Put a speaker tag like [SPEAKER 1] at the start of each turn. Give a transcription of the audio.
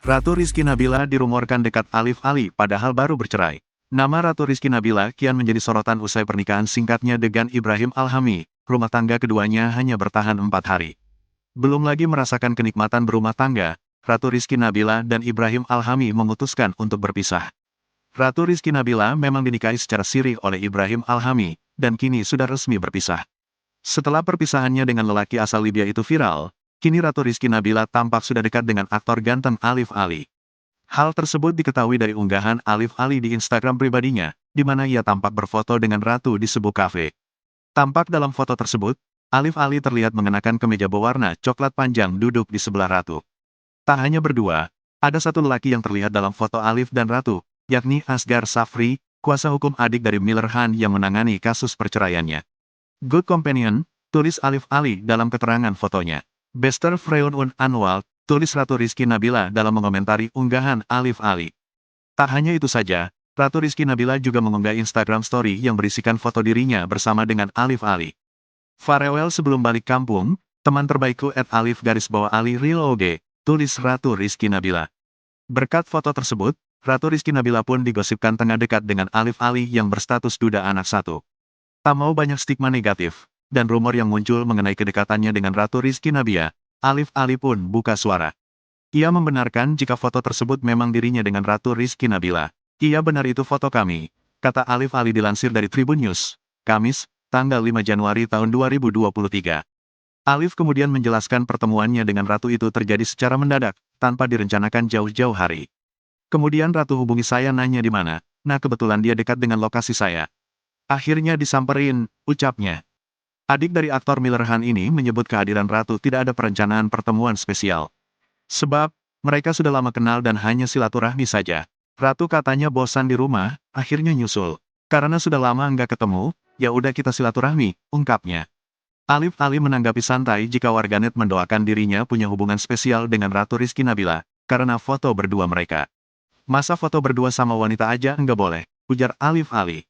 [SPEAKER 1] Ratu Rizky Nabila dirumorkan dekat Alif Ali padahal baru bercerai. Nama Ratu Rizky Nabila kian menjadi sorotan usai pernikahan singkatnya dengan Ibrahim Alhami. Rumah tangga keduanya hanya bertahan 4 hari. Belum lagi merasakan kenikmatan berumah tangga, Ratu Rizky Nabila dan Ibrahim Alhami memutuskan untuk berpisah. Ratu Rizky Nabila memang dinikahi secara siri oleh Ibrahim Alhami, dan kini sudah resmi berpisah. Setelah perpisahannya dengan lelaki asal Libya itu viral, kini Ratu Rizky Nabila tampak sudah dekat dengan aktor ganteng Alif Ali. Hal tersebut diketahui dari unggahan Alif Ali di Instagram pribadinya, di mana ia tampak berfoto dengan Ratu di sebuah kafe. Tampak dalam foto tersebut, Alif Ali terlihat mengenakan kemeja berwarna coklat panjang duduk di sebelah Ratu. Tak hanya berdua, ada satu lelaki yang terlihat dalam foto Alif dan Ratu, yakni Asghar Safri, kuasa hukum adik dari Miller Khan yang menangani kasus perceraiannya. Good companion, tulis Alif Ali dalam keterangan fotonya. Bester Freun Anwalt, tulis Ratu Rizky Nabila dalam mengomentari unggahan Alif Ali. Tak hanya itu saja, Ratu Rizky Nabila juga mengunggah Instagram Story yang berisikan foto dirinya bersama dengan Alif Ali. Farewell sebelum balik kampung, teman terbaikku @Alif_Ali Real OG, tulis Ratu Rizky Nabila. Berkat foto tersebut, Ratu Rizky Nabila pun digosipkan tengah dekat dengan Alif Ali yang berstatus duda anak satu. Tak mau banyak stigma negatif, dan rumor yang muncul mengenai kedekatannya dengan Ratu Rizky Nabila, Alif Ali pun buka suara. Ia membenarkan jika foto tersebut memang dirinya dengan Ratu Rizky Nabila. Iya benar itu foto kami, kata Alif Ali dilansir dari Tribun News, Kamis, tanggal 5 Januari tahun 2023. Alif kemudian menjelaskan pertemuannya dengan Ratu itu terjadi secara mendadak, tanpa direncanakan jauh-jauh hari. Kemudian Ratu hubungi saya nanya di mana, nah kebetulan dia dekat dengan lokasi saya. Akhirnya disamperin, ucapnya. Adik dari aktor Miller Khan ini menyebut kehadiran Ratu tidak ada perencanaan pertemuan spesial. Sebab, mereka sudah lama kenal dan hanya silaturahmi saja. Ratu katanya bosan di rumah, akhirnya nyusul. Karena sudah lama nggak ketemu, ya udah kita silaturahmi, ungkapnya. Alif Ali menanggapi santai jika warganet mendoakan dirinya punya hubungan spesial dengan Ratu Rizky Nabila, karena foto berdua mereka. Masa foto berdua sama wanita aja nggak boleh, ujar Alif Ali.